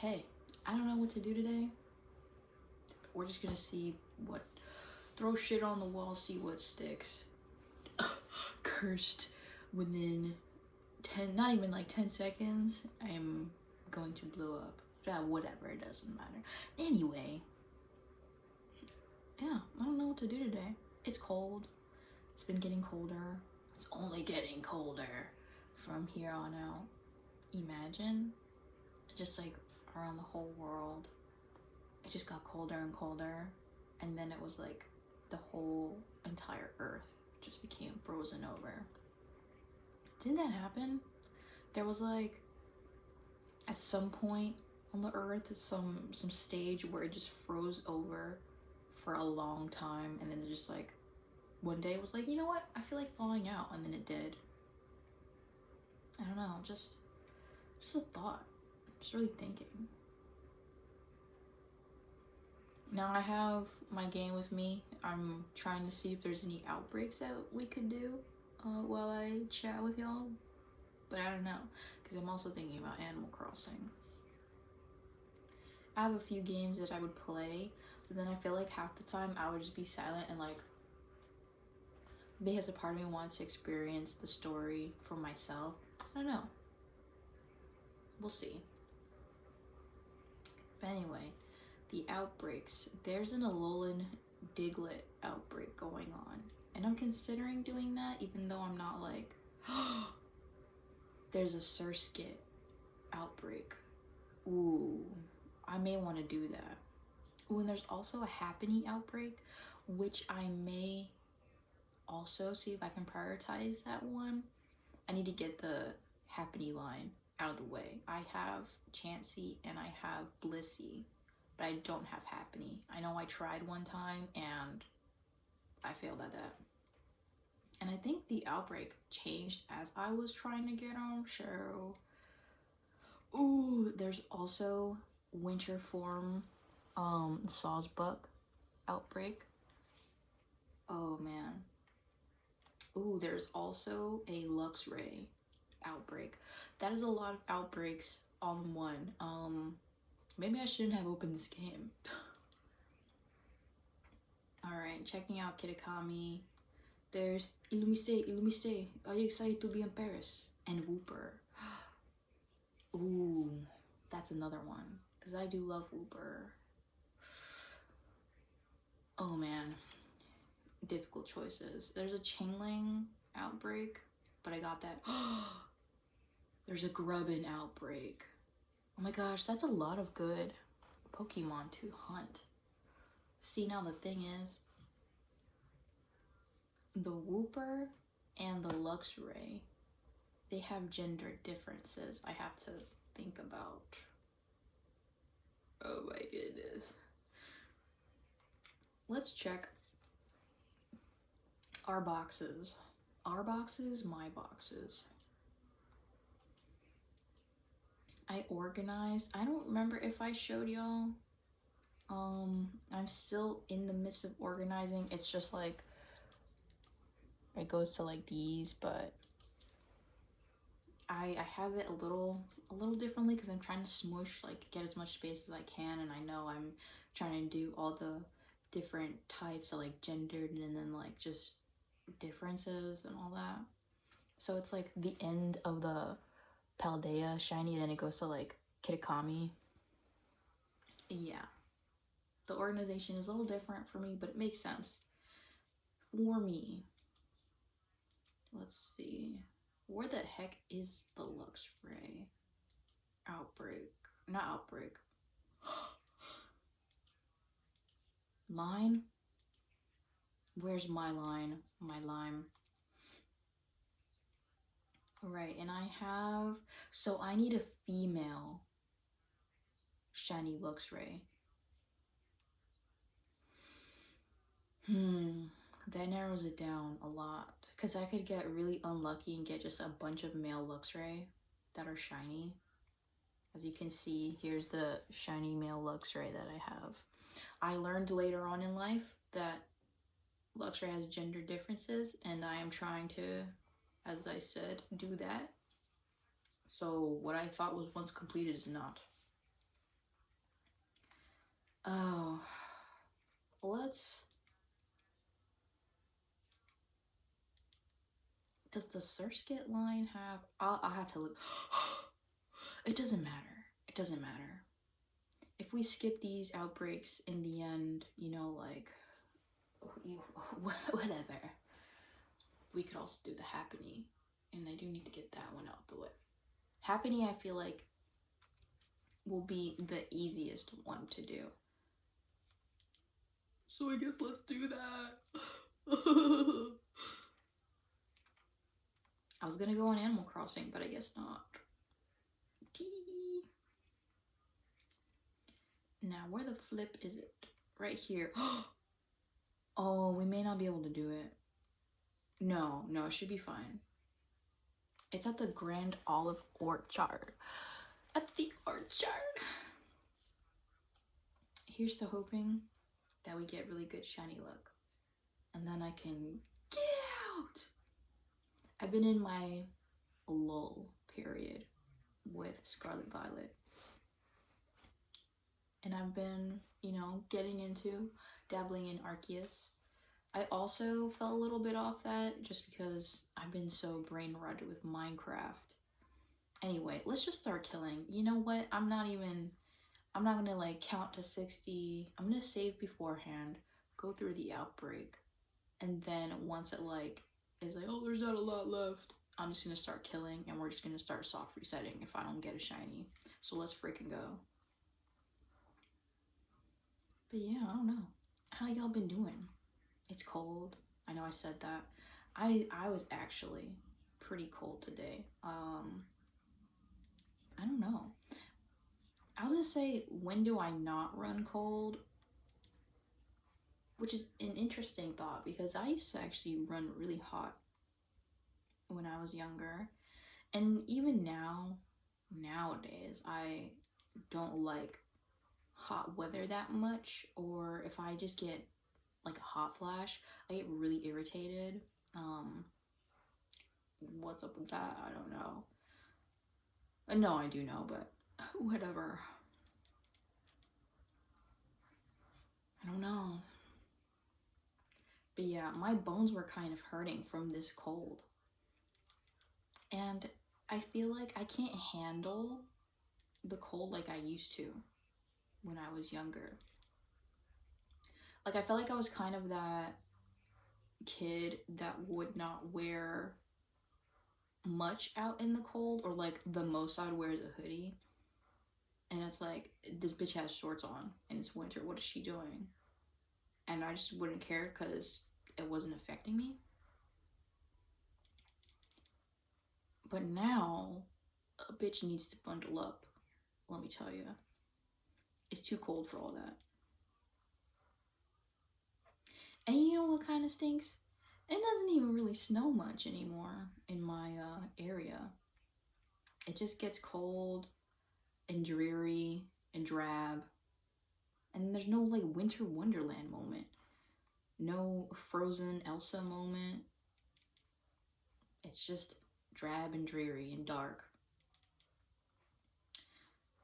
Hey, I don't know what to do today. We're just gonna see what, throw shit on the wall, see what sticks. Cursed within 10, not even like 10 seconds, I am going to blow up. Whatever, it doesn't matter. Anyway, yeah, I don't know what to do today. It's cold. It's been getting colder. It's only getting colder from here on out. Imagine, just like around the whole world, it just got colder and colder, and then it was like the whole entire earth just became frozen over. Didn't that happen? There was like, at some point on the earth, some stage where it just froze over for a long time, and then it just like one day it was like, you know what, I feel like falling out, and then it did. I don't know, just a thought, just really thinking. Now I have my game with me. I'm trying to see if there's any outbreaks that we could do while I chat with y'all, but I don't know, because I'm also thinking about Animal Crossing. I have a few games that I would play, but then I feel like half the time I would just be silent and like, because a part of me wants to experience the story for myself. I don't know. We'll see. But anyway, the outbreaks. There's an Alolan Diglett outbreak going on, and I'm considering doing that, even though I'm not like, there's a Surskit outbreak. Ooh, I may want to do that. Ooh, and there's also a Happiny outbreak, which I may also see if I can prioritize that one. I need to get the Happiny line out of the way. I have Chansey and I have Blissey, but I don't have Happiny. I know I tried one time and I failed at that. And I think the outbreak changed as I was trying to get on show. Ooh, there's also winter form Sawsbuck outbreak. Oh man. Ooh, there's also a Luxray outbreak. That is a lot of outbreaks on one. Maybe I shouldn't have opened this game. Alright, checking out Kitakami. There's Illumise. Are you excited to be in Paris? And Wooper. Ooh, that's another one, because I do love Wooper. Oh man, difficult choices. There's a Chingling outbreak, but I got that. There's a Grubbin outbreak. Oh my gosh, that's a lot of good Pokemon to hunt. See, now the thing is, the Wooper and the Luxray, they have gender differences I have to think about. Oh my goodness. Let's check our boxes. Our boxes, my boxes. I organized. I don't remember if I showed y'all. I'm still in the midst of organizing. It's just like, it goes to like these, but I have it a little differently, because I'm trying to smush, like get as much space as I can, and I know I'm trying to do all the different types of like gendered and then like just differences and all that. So it's like the end of the Paldea shiny, then it goes to like Kitakami. Yeah, the organization is a little different for me, but it makes sense for me. Let's see, where the heck is the Luxray outbreak? Not outbreak. Line? Where's my line? My lime. Right, and I have, so I need a female shiny Luxray. That narrows it down a lot, because I could get really unlucky and get just a bunch of male Luxray that are shiny. As you can see, here's the shiny male Luxray that I have. I learned later on in life that Luxray has gender differences, and I am trying to, as I said, do that. So what I thought was once completed is not. Oh, let's... Does the Surskit line have... I'll have to look. It doesn't matter. It doesn't matter. If we skip these outbreaks in the end, you know, like, whatever. We could also do the Happiny, and I do need to get that one out the way. Happiny, I feel like, will be the easiest one to do. So I guess let's do that. I was gonna go on Animal Crossing, but I guess not. Now, where the flip is it? Right here. Oh, we may not be able to do it. No, it should be fine. It's at the Grand Olive Orchard. At the orchard. Here's to hoping that we get really good shiny luck. And then I can get out. I've been in my lull period with Scarlet Violet. And I've been, you know, getting into dabbling in Arceus. I also fell a little bit off that just because I've been so brain rotted with Minecraft. Anyway, let's just start killing. You know what? I'm not gonna like count to 60. I'm gonna save beforehand, go through the outbreak, and then once it like is like, oh, there's not a lot left, I'm just gonna start killing, and we're just gonna start soft resetting if I don't get a shiny. So let's freaking go. But yeah, I don't know. How y'all been doing? It's cold. I know I said that. I was actually pretty cold today. I don't know. I was gonna say, when do I not run cold? Which is an interesting thought, because I used to actually run really hot when I was younger. And even nowadays, I don't like hot weather that much. Or if I just get like a hot flash, I get really irritated. What's up with that? I don't know. No, I do know, but whatever. I don't know. But yeah, my bones were kind of hurting from this cold. And I feel like I can't handle the cold like I used to when I was younger. Like, I felt like I was kind of that kid that would not wear much out in the cold, or like the most I'd wear is a hoodie. And it's like, this bitch has shorts on and it's winter, what is she doing? And I just wouldn't care because it wasn't affecting me. But now, a bitch needs to bundle up, let me tell you. It's too cold for all that. And you know what kind of stinks? It doesn't even really snow much anymore in my area. It just gets cold and dreary and drab. And there's no like winter wonderland moment. No frozen Elsa moment. It's just drab and dreary and dark.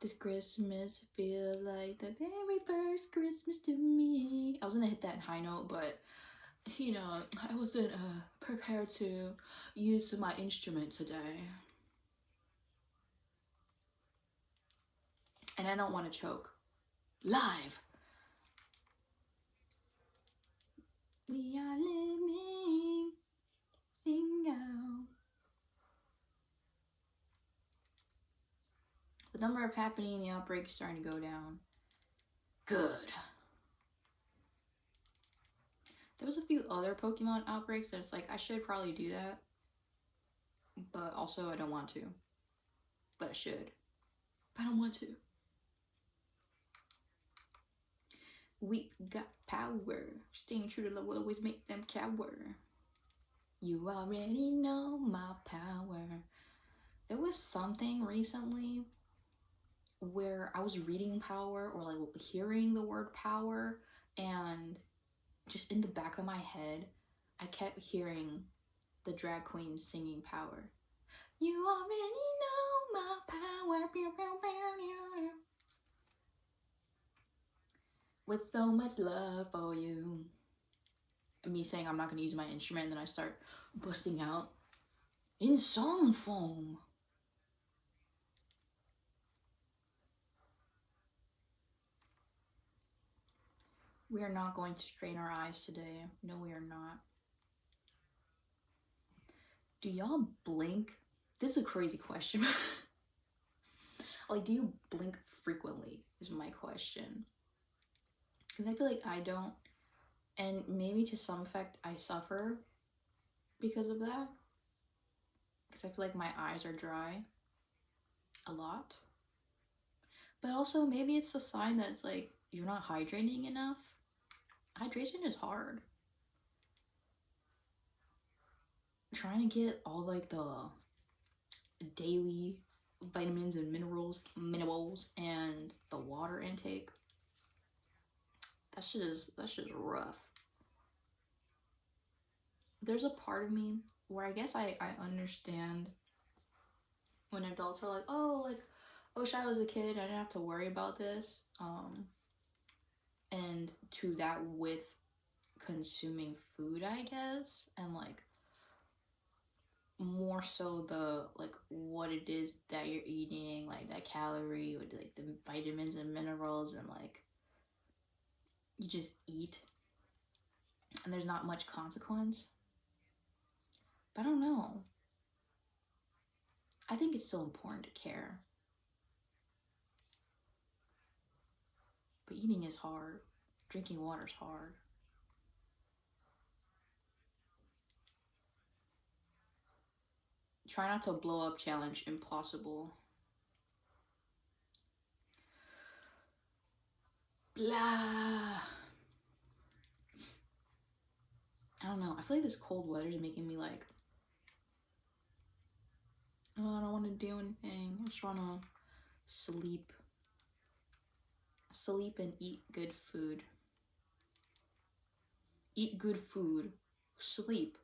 This Christmas feel like the very first Christmas to me. I was gonna hit that high note, but you know, I wasn't prepared to use my instrument today. And I don't want to choke. Live! We are living single. The number of happening in the outbreak is starting to go down. Good. There was a few other Pokemon outbreaks that it's like, I should probably do that. But also, I don't want to. But I should. But I don't want to. We got power. Staying true to love will always make them cower. You already know my power. There was something recently where I was reading power or like hearing the word power, and just in the back of my head, I kept hearing the drag queen singing power. You already know my power. with so much love for you. Me saying I'm not gonna use my instrument, and then I start busting out in song form. We are not going to strain our eyes today. No, we are not. Do y'all blink? This is a crazy question. Like, do you blink frequently is my question. Because I feel like I don't. And maybe to some effect I suffer because of that. Because I feel like my eyes are dry a lot. But also maybe it's a sign that it's like you're not hydrating enough. Hydration is hard. Trying to get all like the daily vitamins and minerals and the water intake. That's just rough. There's a part of me where I guess I understand when adults are like, oh, like, I wish I was a kid, I didn't have to worry about this. And to that with consuming food, I guess, and like more so the like what it is that you're eating, like that calorie with like the vitamins and minerals, and like you just eat and there's not much consequence. But I don't know. I think it's still important to care. But eating is hard. Drinking water is hard. Try not to blow up challenge. Impossible. Blah. I don't know. I feel like this cold weather is making me like, oh, I don't want to do anything. I just want to sleep. Sleep and eat good food. Eat good food. Sleep.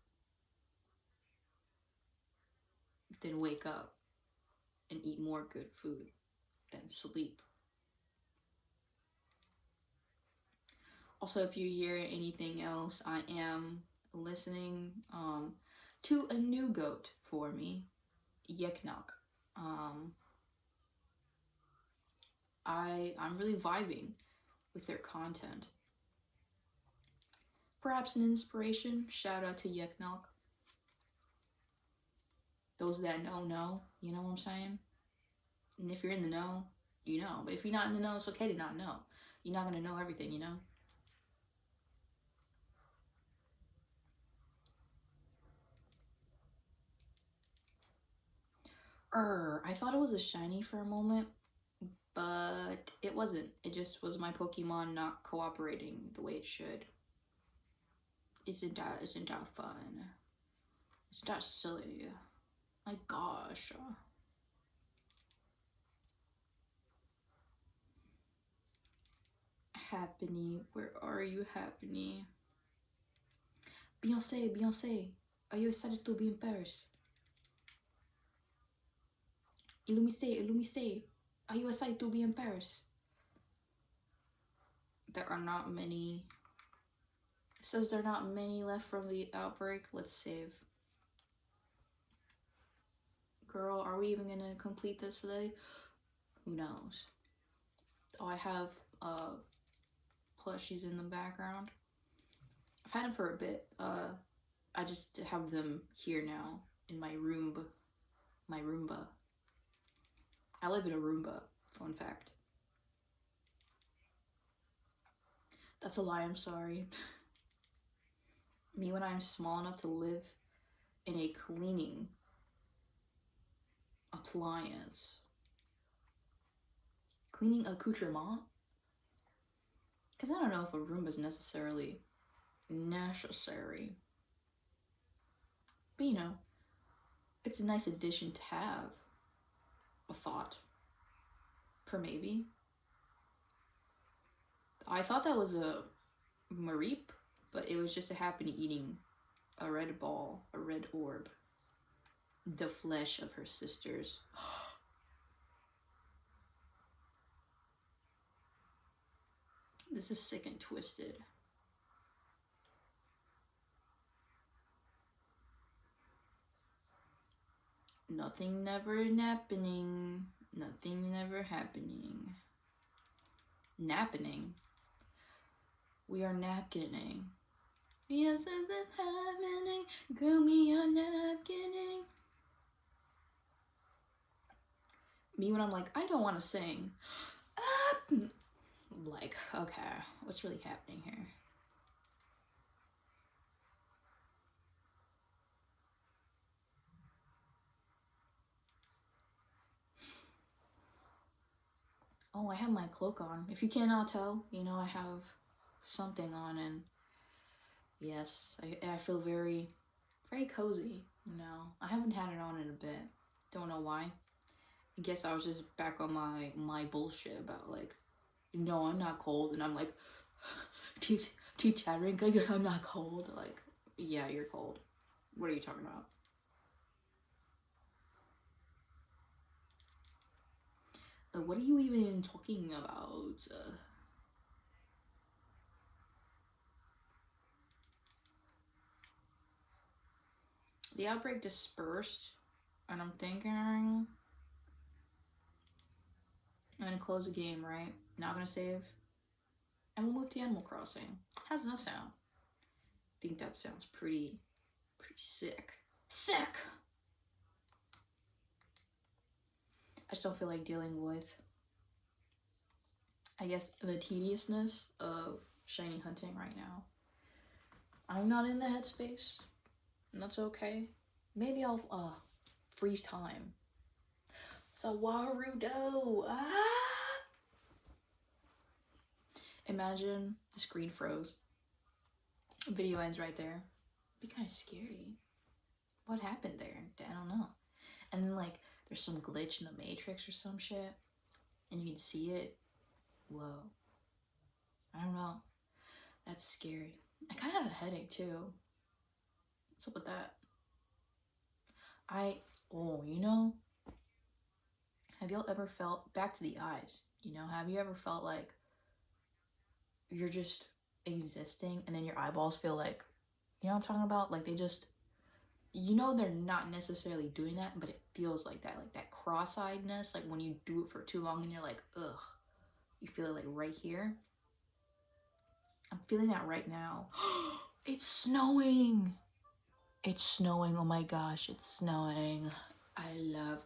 Then wake up and eat more good food. Then sleep. Also, if you hear anything else, I am listening to a new goat for me, yeaahhh. I'm really vibing with their content. Perhaps an inspiration. Shout out to yeaahhh. Those that know, you know what I'm saying? And if you're in the know, you know. But if you're not in the know, it's okay to not know. You're not gonna know everything, you know? I thought it was a shiny for a moment, but it wasn't. It just was my Pokemon not cooperating the way it should. Isn't that fun? Isn't that silly? My gosh. Happiny, where are you, Happiny? Beyonce, are you excited to be in Paris? Illumise, are you excited to be in Paris? There are not many. It says there are not many left from the outbreak. Let's save. Girl, are we even gonna complete this today? Who knows? Oh, I have plushies in the background. I've had them for a bit. I just have them here now in my room. My Roomba. I live in a Roomba, fun fact. That's a lie, I'm sorry. Me when I'm small enough to live in a cleaning appliance. Cleaning accoutrement? Because I don't know if a Roomba is necessarily necessary. But you know, it's a nice addition to have. A thought. Per maybe. I thought that was a Mareep, but it was just a Happiny eating a red ball, a red orb. The flesh of her sisters. This is sick and twisted. Nothing never happening. Nothing never happening. Nappening. We are napkinning. Yes, this is happening. Girl, we are napkinning. Me when I'm like, I don't want to sing. Like, okay, what's really happening here? Oh, I have my cloak on. If you cannot tell, you know, I have something on, and yes, I feel very, very cozy, you know. I haven't had it on in a bit. Don't know why. I guess I was just back on my bullshit about like, no, I'm not cold, and I'm like, teeth chattering, I'm not cold. Like, yeah, you're cold. What are you talking about? What are you even talking about? The outbreak dispersed, and I'm thinking I'm gonna close the game, right? Not gonna save, and we'll move to Animal Crossing. How's that sound? I think that sounds pretty sick. Sick! I just don't feel like dealing with, I guess, the tediousness of shiny hunting right now. I'm not in the headspace, and that's okay. Maybe I'll freeze time. Sawarudo! Ah! Imagine the screen froze. Video ends right there. It'd be kind of scary. What happened there? I don't know. And then like there's some glitch in the Matrix or some shit, and you can see it. Whoa. I don't know. That's scary. I kind of have a headache too. What's up with that? You know, have y'all ever felt, back to the eyes, you know, have you ever felt like you're just existing and then your eyeballs feel like, you know what I'm talking about? Like they just, you know, they're not necessarily doing that, but it feels like that cross-eyedness, like when you do it for too long and you're like, ugh, you feel it like right here. I'm feeling that right now. It's snowing. It's snowing. Oh my gosh, it's snowing. I love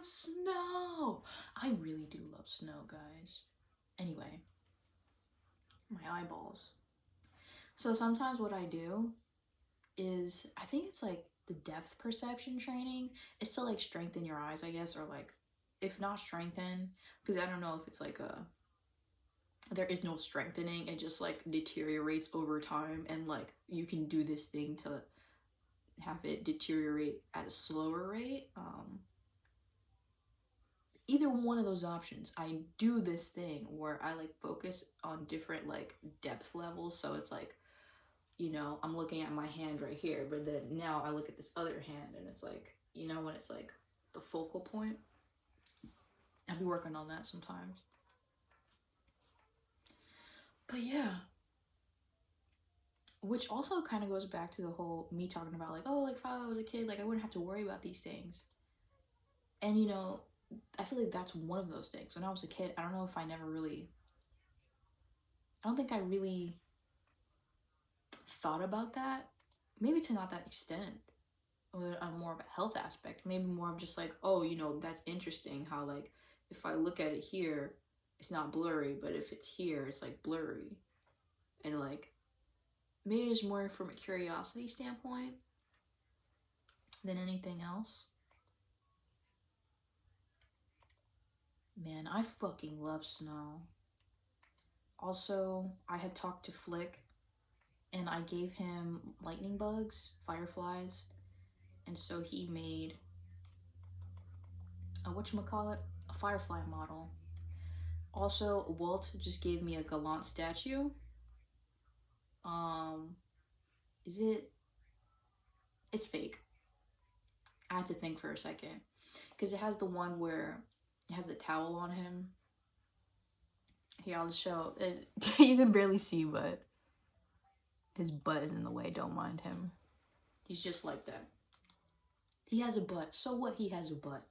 snow. I really do love snow, guys. Anyway, my eyeballs. So sometimes what I do is, I think it's like the depth perception training is to like strengthen your eyes, I guess, or like, if not strengthen, because I don't know if it's like there is no strengthening, it just like deteriorates over time, and like you can do this thing to have it deteriorate at a slower rate. Either one of those options, I do this thing where I like focus on different like depth levels. So it's like, you know, I'm looking at my hand right here, but then now I look at this other hand and it's like, you know, when it's like the focal point. I'll be working on that sometimes. But yeah, which also kind of goes back to the whole me talking about like, oh, like if I was a kid, like I wouldn't have to worry about these things. And you know, I feel like that's one of those things. When I was a kid, I don't know if I never really, I don't think I really thought about that. Maybe to not that extent, or on more of a health aspect. Maybe more of just like, oh, you know, that's interesting how like if I look at it here, it's not blurry, but if it's here, it's like blurry. And like maybe it's more from a curiosity standpoint than anything else. Man, I fucking love snow. Also, I had talked to Flick and I gave him lightning bugs, fireflies, and so he made a whatchamacallit, a firefly model. Also, Walt just gave me a Gallant statue. Is it? It's fake. I had to think for a second because it has the one where it has the towel on him, Here, I'll just show it. You can barely see, but his butt is in the way. Don't mind him. He's just like that. He has a butt. So what? He has a butt.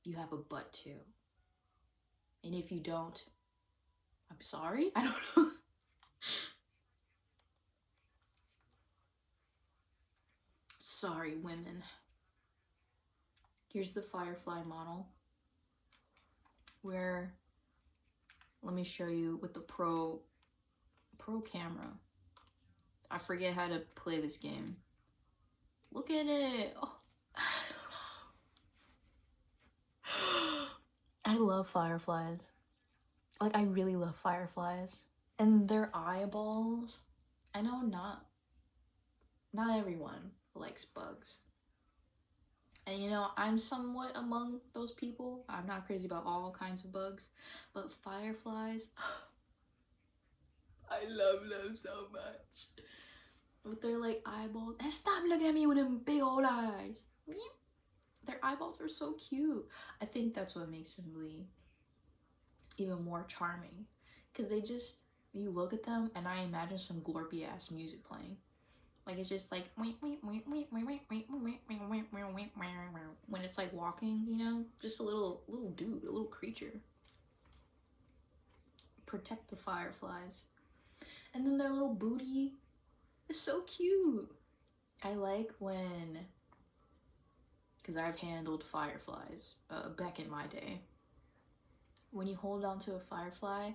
You have a butt too. And if you don't, I'm sorry. I don't know. Sorry, women. Here's the Firefly model. Where, let me show you with the pro camera. I forget how to play this game. Look at it. Oh, I love fireflies. Like, I really love fireflies. And their eyeballs. I know not everyone likes bugs. And you know, I'm somewhat among those people. I'm not crazy about all kinds of bugs. But fireflies, I love them so much. With their like eyeballs. And stop looking at me with them big old eyes. Their eyeballs are so cute. I think that's what makes them really even more charming. Because they just, you look at them and I imagine some glorpy ass music playing. Like it's just like when it's like walking, you know, just a little dude, a little creature. Protect the fireflies. And then their little booty is so cute. I like when, because I've handled fireflies back in my day. When you hold on to a firefly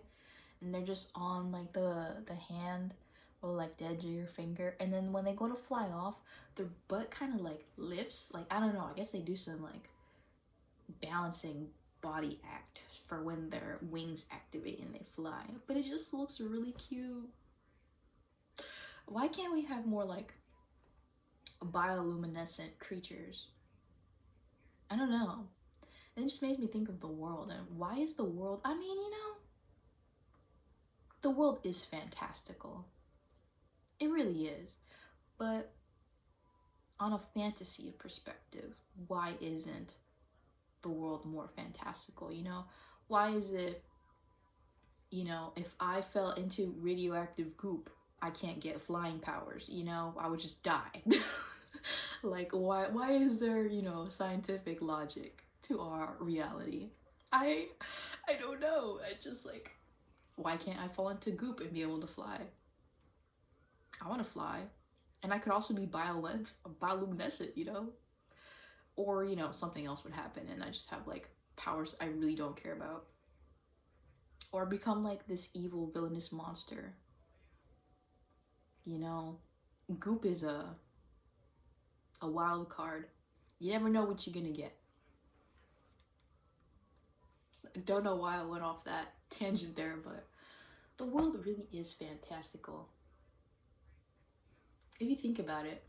and they're just on like the hand or like the edge of your finger, and then when they go to fly off, their butt kind of like lifts. Like, I don't know, I guess they do some like balancing body act for when their wings activate and they fly. But it just looks really cute. Why can't we have more like bioluminescent creatures? I don't know. It just makes me think of the world, and why is the world, I mean, you know, the world is fantastical. It really is. But on a fantasy perspective, why isn't the world more fantastical, you know? Why is it, you know, if I fell into radioactive goop, I can't get flying powers, you know? I would just die. Like, why is there, you know, scientific logic to our reality? I don't know. I just like, why can't I fall into goop and be able to fly? I want to fly. And I could also be bioluminescent, you know? Or, you know, something else would happen and I just have like powers I really don't care about. Or become like this evil villainous monster. You know, goop is a wild card. You never know what you're gonna get. I don't know why I went off that tangent there, but the world really is fantastical. If you think about it,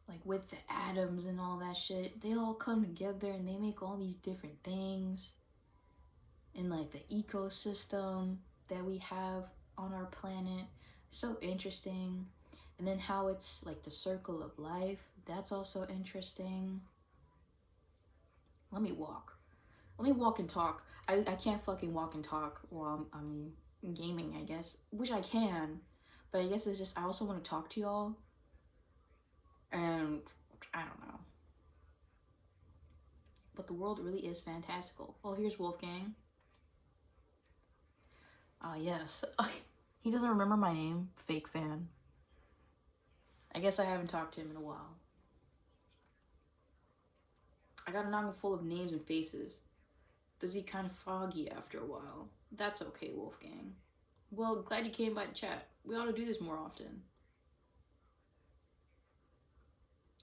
like with the atoms and all that shit, they all come together and they make all these different things. And like the ecosystem that we have on our planet, so interesting. And then how it's like the circle of life, that's also interesting. Let me walk and talk. I can't fucking walk and talk while I'm gaming, I guess, which I can, but I guess it's just I also want to talk to y'all, and I don't know. But the world really is fantastical. Well, here's Wolfgang. Yes. He doesn't remember my name. Fake fan. I guess I haven't talked to him in a while. I got a noggin full of names and faces. Does he kind of foggy after a while? That's okay, Wolfgang. Well, glad you came by to chat. We ought to do this more often.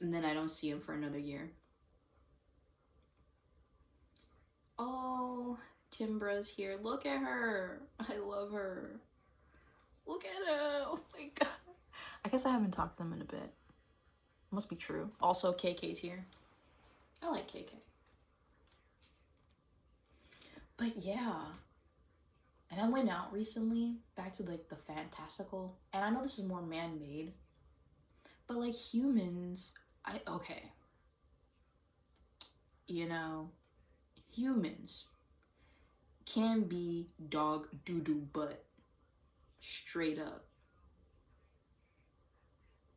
And then I don't see him for another year. Oh, Timbra's here. Look at her. I love her. Look at her. Oh my god. I guess I haven't talked to them in a bit. Must be true. Also, KK's here. I like KK. But yeah. And I went out recently, back to like the fantastical. And I know this is more man-made. But like humans, okay. You know, humans. can be dog doo-doo butt. Straight up.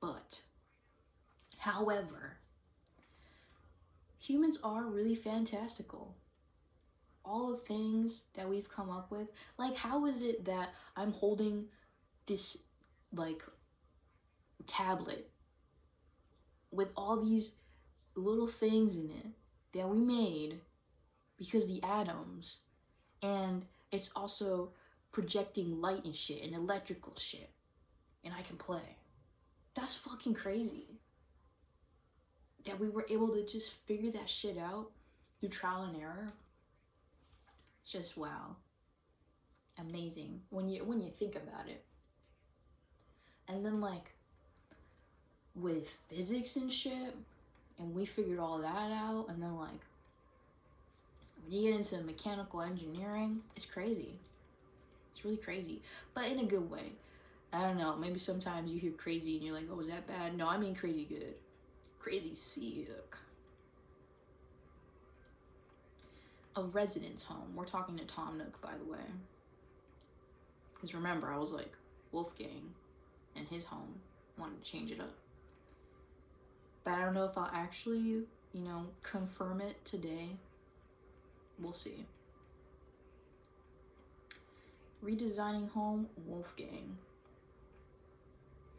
But, however, humans are really fantastical. All the things that we've come up with, like, how is it that I'm holding this, like, tablet with all these little things in it that we made because the atoms, and it's also projecting light and shit and electrical shit, and I can play. That's fucking crazy. That we were able to just figure that shit out through trial and error. It's just wow. Amazing when you think about it. And then like with physics and shit, and we figured all that out, and then like when you get into mechanical engineering, it's crazy. It's really crazy, but in a good way. I don't know, maybe sometimes you hear crazy and you're like, oh, is that bad? No, I mean crazy good. Crazy sick. A residence home. We're talking to Tom Nook, by the way. Because remember, I was like, Wolfgang and his home wanted to change it up. But I don't know if I'll actually, you know, confirm it today. We'll see. Redesigning home, Wolfgang.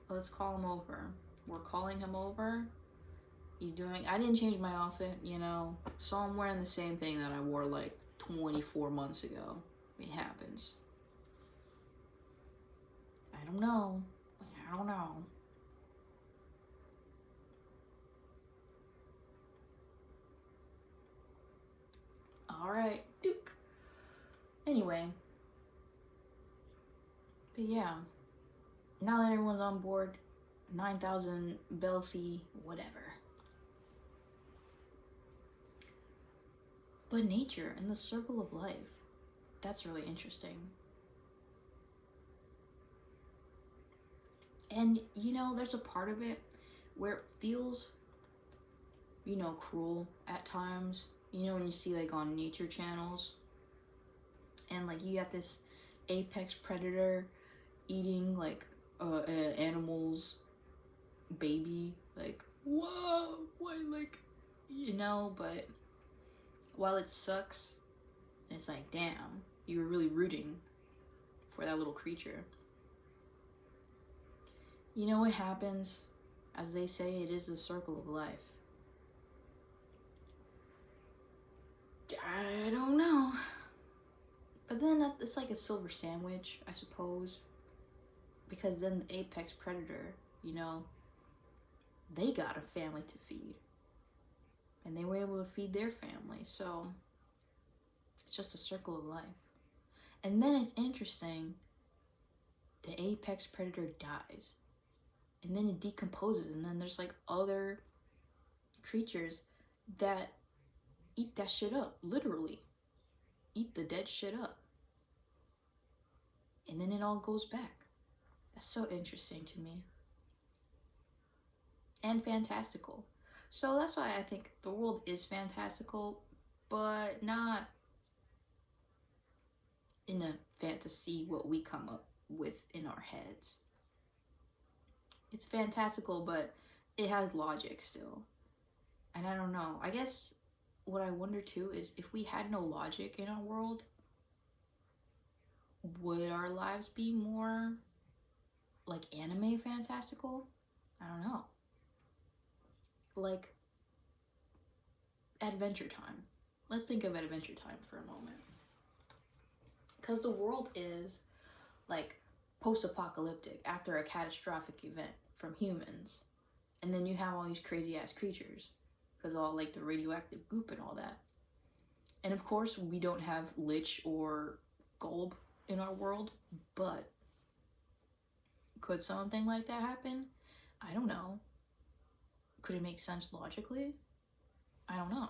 Let's call him over. We're calling him over. He's doing, I didn't change my outfit, you know. So I'm wearing the same thing that I wore like 24 months ago. It happens. I don't know. I don't know. Alright, Duke. Anyway. But yeah. Now that everyone's on board, 9,000 bell fee, whatever. But nature and the circle of life, that's really interesting. And, you know, there's a part of it where it feels, you know, cruel at times. You know, when you see, like, on nature channels, and, like, you got this apex predator eating, like, animal's baby. Like, whoa, what, like, you know, but while it sucks, it's like, damn, you were really rooting for that little creature. You know what happens? As they say, it is the circle of life. I don't know. But then it's like a silver sandwich, I suppose. Because then the apex predator, you know, they got a family to feed. And they were able to feed their family. So it's just a circle of life. And then it's interesting. The apex predator dies. And then it decomposes. And then there's like other creatures that eat that shit up. Literally. Eat the dead shit up. And then it all goes back. That's so interesting to me. And fantastical. So that's why I think the world is fantastical, but not in a fantasy what we come up with in our heads. It's fantastical, but it has logic still. And I don't know. I guess what I wonder too is if we had no logic in our world, would our lives be more like anime fantastical? I don't know. Like Adventure Time. Let's think of Adventure Time for a moment. Because the world is like post-apocalyptic after a catastrophic event from humans. And then you have all these crazy ass creatures. Because all like the radioactive goop and all that. And of course we don't have Lich or Golb in our world. But could something like that happen? I don't know. Could it make sense logically? I don't know.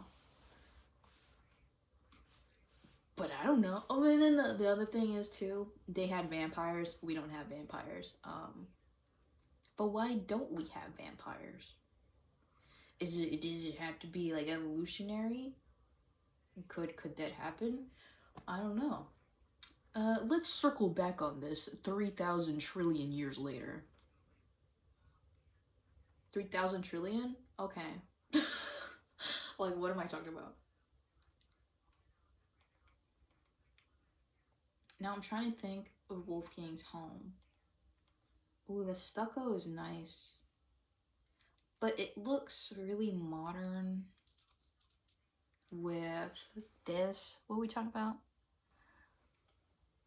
But I don't know. Oh, and then the other thing is too, they had vampires. We don't have vampires. But why don't we have vampires? Does it have to be like evolutionary? Could that happen? I don't know. Let's circle back on this 3,000 trillion years later. 3,000 trillion? Okay. Like, what am I talking about? Now I'm trying to think of Wolfgang's home. Ooh, the stucco is nice. But it looks really modern with this. What are we talking about?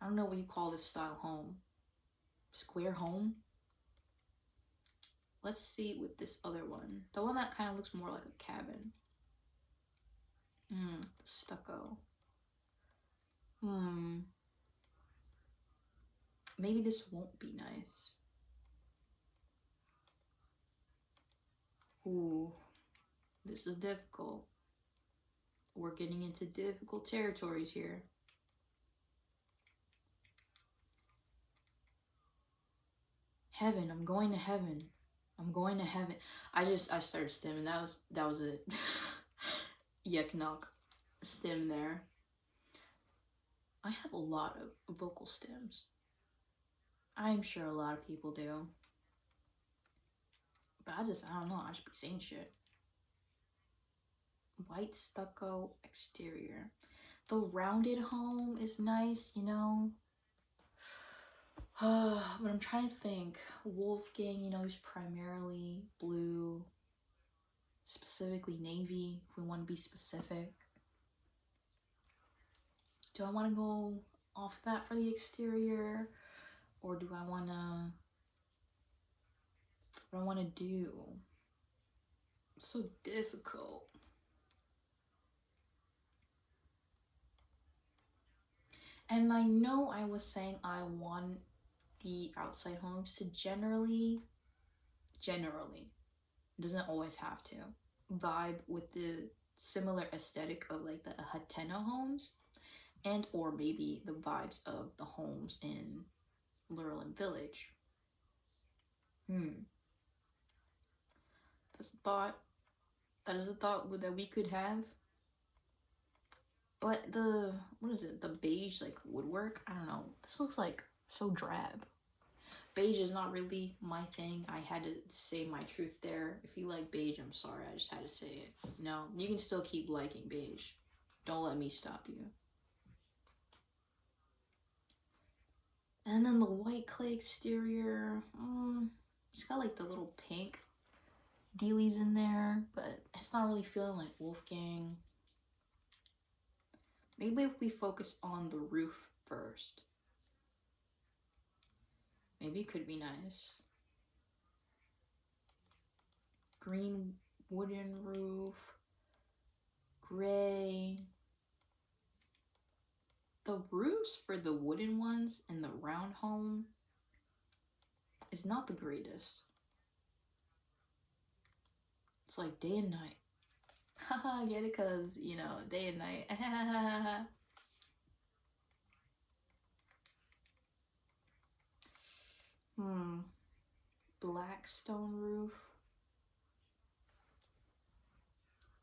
I don't know what you call this style home. Square home? Let's see with this other one. The one that kind of looks more like a cabin. The stucco. Maybe this won't be nice. Ooh, this is difficult. We're getting into difficult territories here. Heaven, I'm going to heaven. I'm going to heaven. I started stimming. That was it. Yeaahhh stim there. I have a lot of vocal stems. I'm sure a lot of people do. But I don't know, I just be saying shit. White stucco exterior. The rounded home is nice, you know. But I'm trying to think. Wolfgang, you know, he's primarily blue, specifically navy, if we want to be specific. Do I want to go off that for the exterior? Or do I want to... What do I want to do? It's so difficult. And I know I was saying I want the outside homes to generally, it doesn't always have to, vibe with the similar aesthetic of like the Hatena homes, and or maybe the vibes of the homes in Lurelin Village. That's a thought. That is a thought that we could have. But what is it? The beige like woodwork? I don't know. This looks like so drab. Beige is not really my thing. I had to say my truth there. If you like beige, I'm sorry. I just had to say it. No, you can still keep liking beige. Don't let me stop you. And then the white clay exterior. It's got like the little pink dealies in there, but it's not really feeling like Wolfgang. Maybe if we focus on the roof first. Maybe it could be nice. Green wooden roof. Gray. The roofs for the wooden ones in the round home is not the greatest. It's like day and night. Haha, get it? Because, you know, day and night. Black stone roof.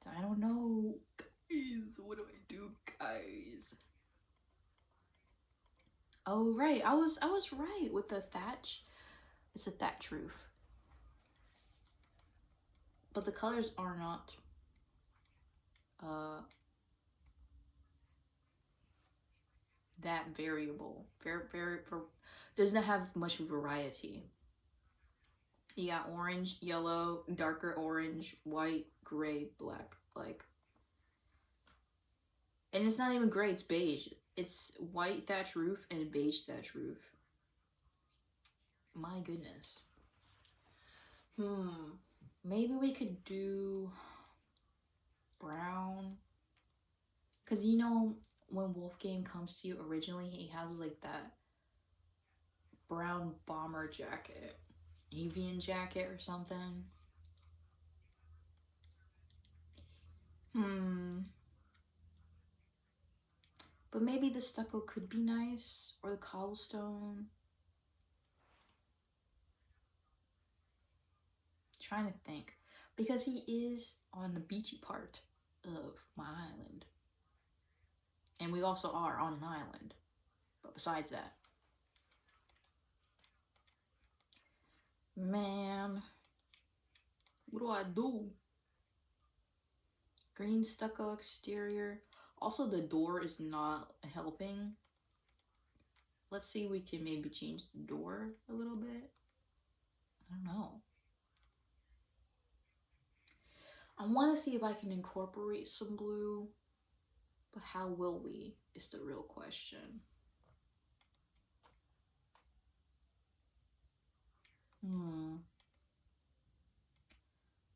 I don't know. Guys, what do I do, guys? Oh, right. I was right with the thatch. It's a thatch roof. But the colors are not that variable. Doesn't have much variety. You got orange, yellow, darker orange, white, gray, black, like. And it's not even gray, it's beige. It's white thatch roof and beige thatch roof. My goodness. Maybe we could do brown. Because, you know, when Wolfgang comes to you originally, he has like that brown bomber jacket. Avian jacket or something. But maybe the stucco could be nice, or the cobblestone. Trying to think, because he is on the beachy part of my island. And we also are on an island. But besides that, man, what do I do? Green stucco exterior. Also, the door is not helping. Let's see if we can maybe change the door a little bit. I don't know. I want to see if I can incorporate some blue, but how will we is the real question.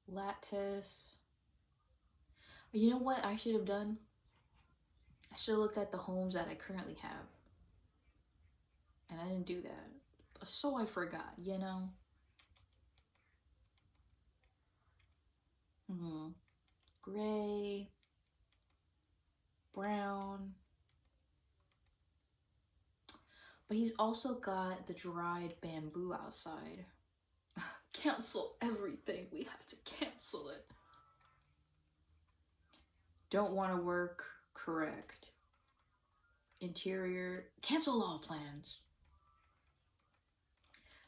Lattice. You know what I should have done? I should have looked at the homes that I currently have. And I didn't do that. So I forgot, you know? Gray. Brown. But he's also got the dried bamboo outside. Cancel everything. We have to cancel it. Don't want to work. Correct. Interior. Cancel all plans.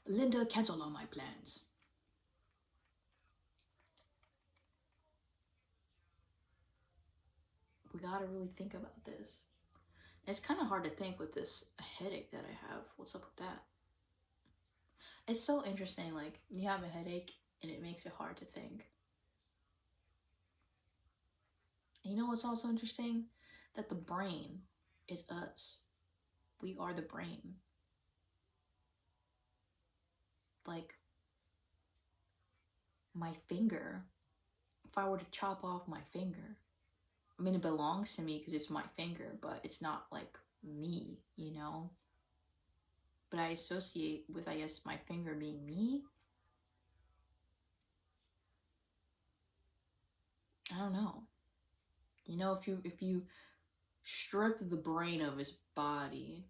Linda, cancel all my plans. We gotta really think about this. It's kind of hard to think with this headache that I have. What's up with that? It's so interesting, like, you have a headache and it makes it hard to think. And you know what's also interesting? That the brain is us. We are the brain. Like, my finger, if I were to chop off my finger, I mean, it belongs to me because it's my finger, but it's not like me, you know? But I associate with, I guess, my finger being me. I don't know. You know, if you strip the brain of his body,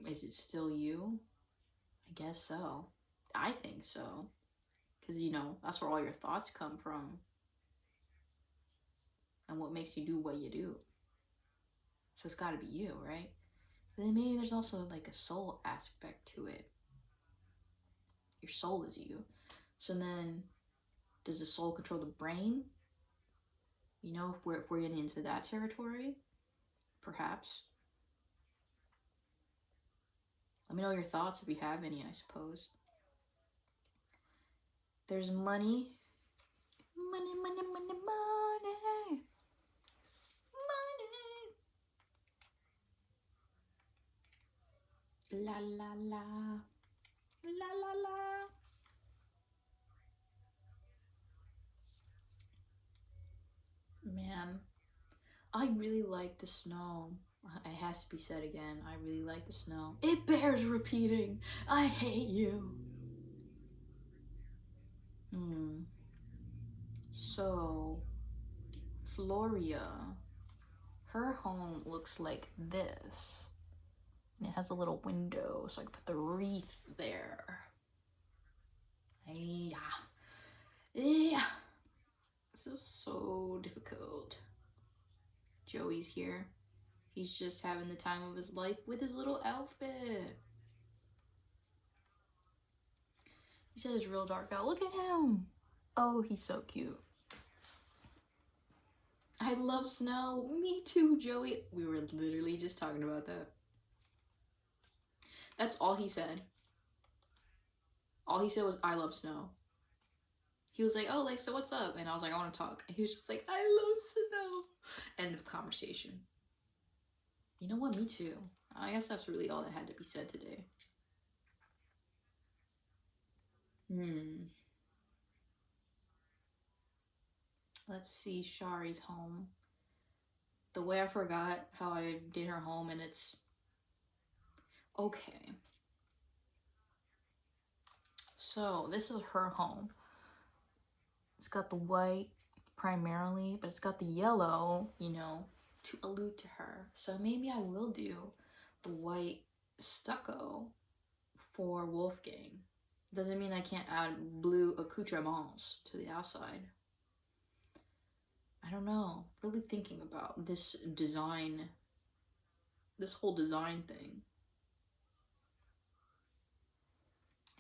is it still you? I guess so. I think so. Because, you know, that's where all your thoughts come from. And what makes you do what you do. So it's gotta be you, right? But then maybe there's also like a soul aspect to it. Your soul is you. So then, does the soul control the brain? You know, if we're getting into that territory, perhaps. Let me know your thoughts if you have any, I suppose. There's money. Money, money, money, money. Money. La la la. La la la. Man, I really like the snow. It has to be said again. I really like the snow. It bears repeating. I hate you. So, Floria, her home looks like this. And it has a little window, so I can put the wreath there. Yeah. Yeah. This is so difficult. Joey's here. He's just having the time of his life with his little outfit. He said it's real dark out. Look at him. Oh, he's so cute. I love snow. Me too, Joey. We were literally just talking about that. That's all he said. All he said was, I love snow. He was like, oh, like, so what's up? And I was like, I want to talk. And he was just like, I love snow. End of conversation. You know what? Me too. I guess that's really all that had to be said today. Let's see Shari's home. The way I forgot how I did her home, and it's okay. So this is her home. It's got the white primarily, but it's got the yellow, you know, to allude to her. So maybe I will do the white stucco for Wolfgang. Doesn't mean I can't add blue accoutrements to the outside. I don't know, really thinking about this design, this whole design thing.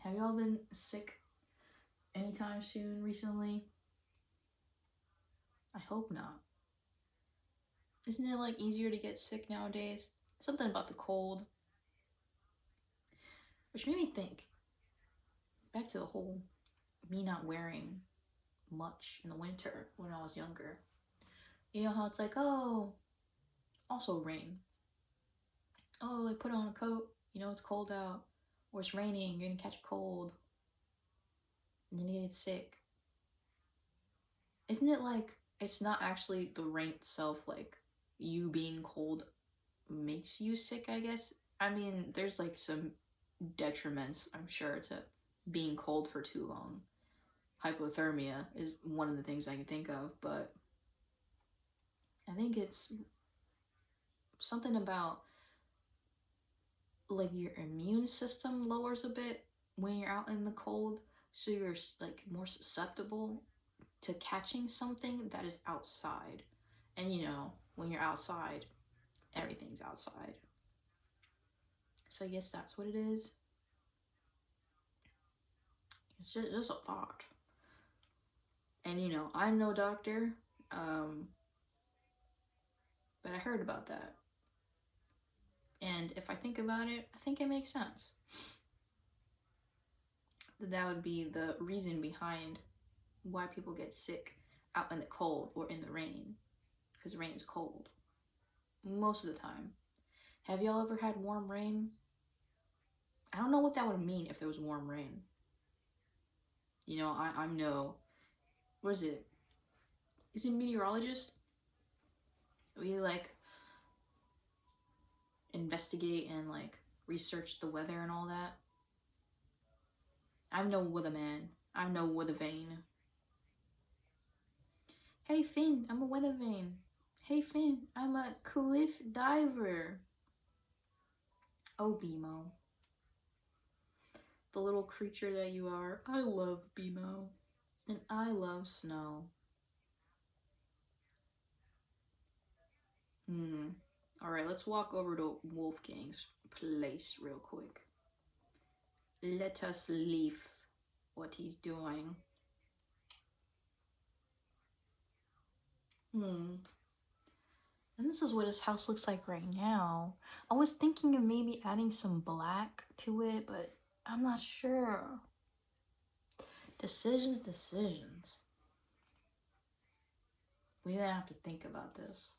Have y'all been sick anytime soon recently? I hope not. Isn't it like easier to get sick nowadays? Something about the cold. Which made me think, back to the whole me not wearing much in the winter when I was younger. You know how it's like, oh, also rain. Oh, like put on a coat, you know, it's cold out. Or it's raining, you're gonna catch a cold. And then you get sick. Isn't it like, it's not actually the rain itself, like you being cold makes you sick, I guess? I mean, there's like some detriments, I'm sure, to being cold for too long. Hypothermia is one of the things I can think of, but I think it's something about like your immune system lowers a bit when you're out in the cold, so you're like more susceptible to catching something that is outside. And you know, when you're outside, everything's outside. So I guess that's what it is. It's just a thought. And you know, I'm no doctor, but I heard about that. And if I think about it, I think it makes sense. That would be the reason behind why people get sick out in the cold or in the rain. Because rain is cold. Most of the time. Have y'all ever had warm rain? I don't know what that would mean if there was warm rain. You know, I'm no, what is it? Is it meteorologist? We like investigate and like research the weather and all that. I'm no weatherman. I'm no weather vane. Hey Finn, I'm a weather vane. Hey Finn, I'm a cliff diver. Oh BMO. The little creature that you are. I love BMO. And I love snow. Alright, let's walk over to Wolfgang's place real quick. Let us leave what he's doing. And this is what his house looks like right now. I was thinking of maybe adding some black to it, but I'm not sure. Decisions. We're gonna have to think about this.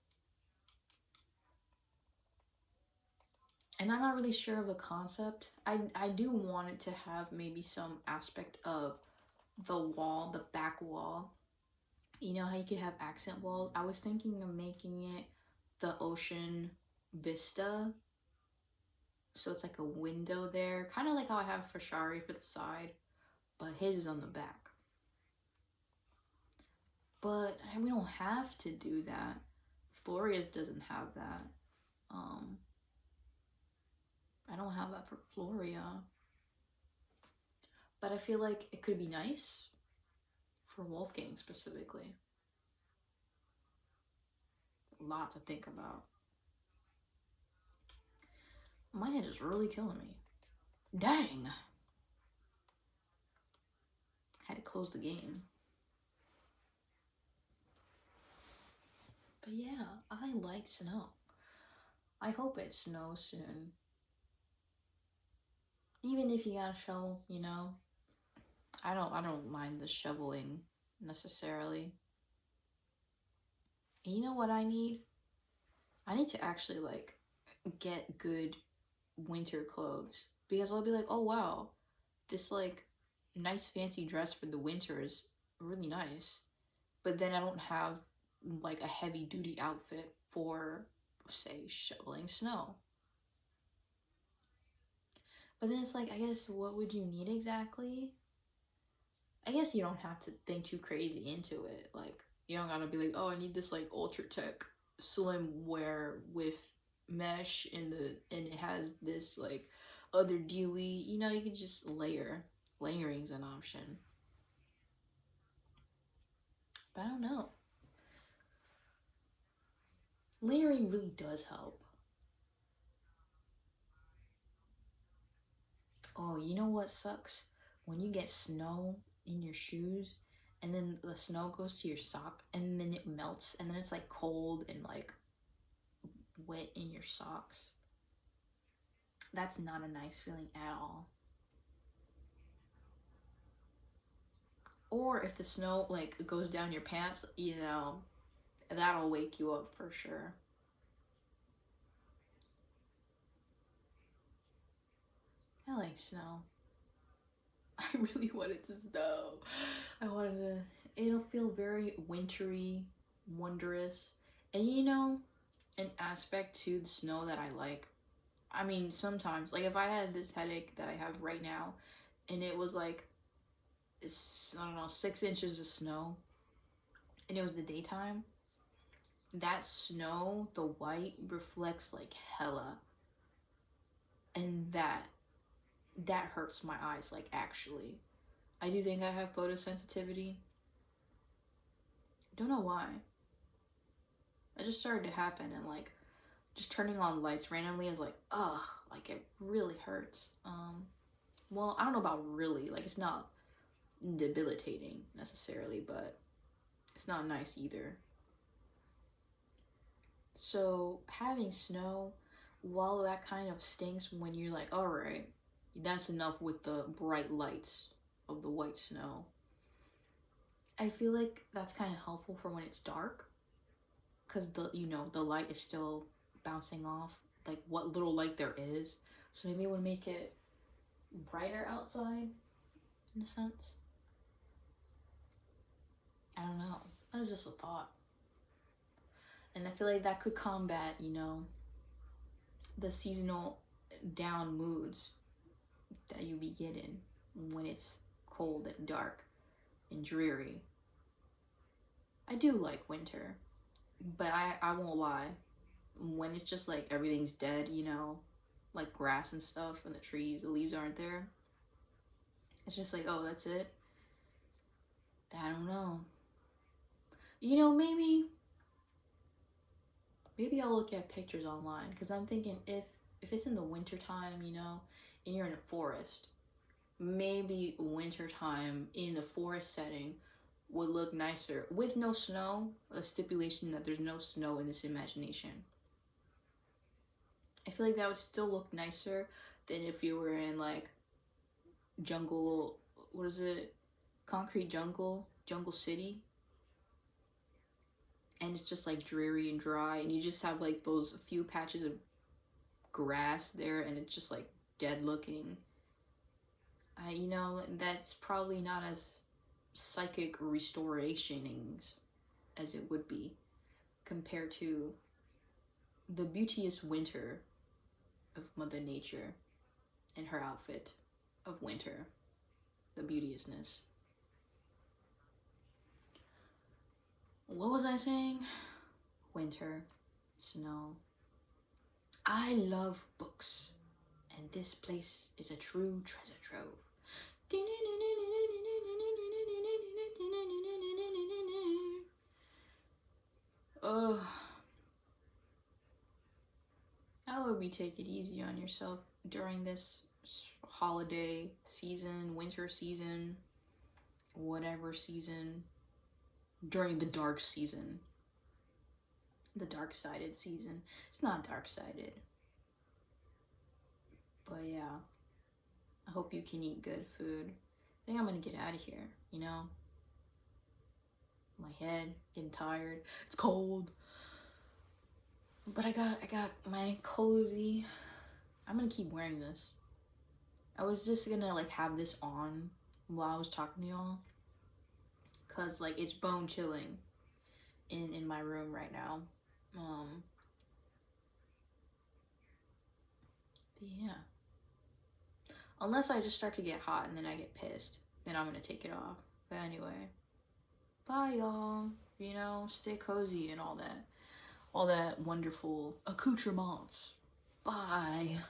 And I'm not really sure of the concept. I do want it to have maybe some aspect of the wall, the back wall. You know how you could have accent walls? I was thinking of making it the ocean vista. So it's like a window there. Kind of like how I have for Shari for the side. But his is on the back. But we don't have to do that. Floria's doesn't have that. I don't have that for Floria. But I feel like it could be nice for Wolfgang specifically. A lot to think about. My head is really killing me. Dang! Had to close the game. But yeah, I like snow. I hope it snows soon. Even if you gotta shovel, you know. I don't mind the shoveling necessarily. And you know what I need? I need to actually like get good winter clothes, because I'll be like, oh wow, this like nice fancy dress for the winter is really nice, but then I don't have like a heavy duty outfit for, say, shoveling snow. But then it's like, I guess, what would you need exactly? I guess you don't have to think too crazy into it. Like, you don't gotta be like, oh, I need this like ultra tech slim wear with mesh and it has this like other dealy. You know, you can just layer. Layering's an option. But I don't know. layering really does help. Oh, you know what sucks? When you get snow in your shoes and then the snow goes to your sock and then it melts and then it's like cold and like wet in your socks. That's not a nice feeling at all. Or if the snow like goes down your pants, you know, that'll wake you up for sure. I like snow. I really wanted to snow. I wanted to, it'll feel very wintry, wondrous. And you know, an aspect to the snow that I like. I mean, sometimes, like if I had this headache that I have right now, and it was like, I don't know, 6 inches of snow, and it was the daytime, that snow, the white, reflects like hella. And that hurts my eyes, like actually. I do think I have photosensitivity. Don't know why. It just started to happen, and like just turning on lights randomly is like, ugh, like it really hurts. Well, I don't know about really, like it's not debilitating necessarily, but it's not nice either. So having snow, while that kind of stinks when you're like, all right, that's enough with the bright lights of the white snow. I feel like that's kind of helpful for when it's dark, because the the light is still bouncing off like what little light there is. So maybe it would make it brighter outside in a sense. I don't know. That's just a thought. And I feel like that could combat, the seasonal down moods that you be getting when it's cold and dark and dreary. I do like winter, but I won't lie. When it's just like everything's dead, like grass and stuff and the trees, the leaves aren't there. It's just like, oh, that's it. I don't know. Maybe I'll look at pictures online, because I'm thinking if it's in the winter time, and you're in a forest, maybe wintertime in the forest setting would look nicer with no snow, a stipulation that there's no snow in this imagination. I feel like that would still look nicer than if you were in like jungle, what is it? Concrete jungle, jungle city. And it's just like dreary and dry, and you just have like those few patches of grass there, and it's just like dead looking. That's probably not as psychic restorationings as it would be compared to the beauteous winter of Mother Nature and her outfit of winter, the beauteousness. What was I saying? Winter, snow. I love books, and this place is a true treasure trove. Ugh. I would be take it easy on yourself during this holiday season, winter season, whatever season, during the dark season, the dark-sided season. It's not dark-sided, but yeah, I hope you can eat good food. I think I'm gonna get out of here, my head getting tired, it's cold, but I got my cozy. I'm gonna keep wearing this. I was just gonna like have this on while I was talking to y'all, cause like it's bone chilling in my room right now. But yeah, unless I just start to get hot and then I get pissed, then I'm gonna take it off. But anyway, bye y'all. Stay cozy and all that wonderful accoutrements. Bye.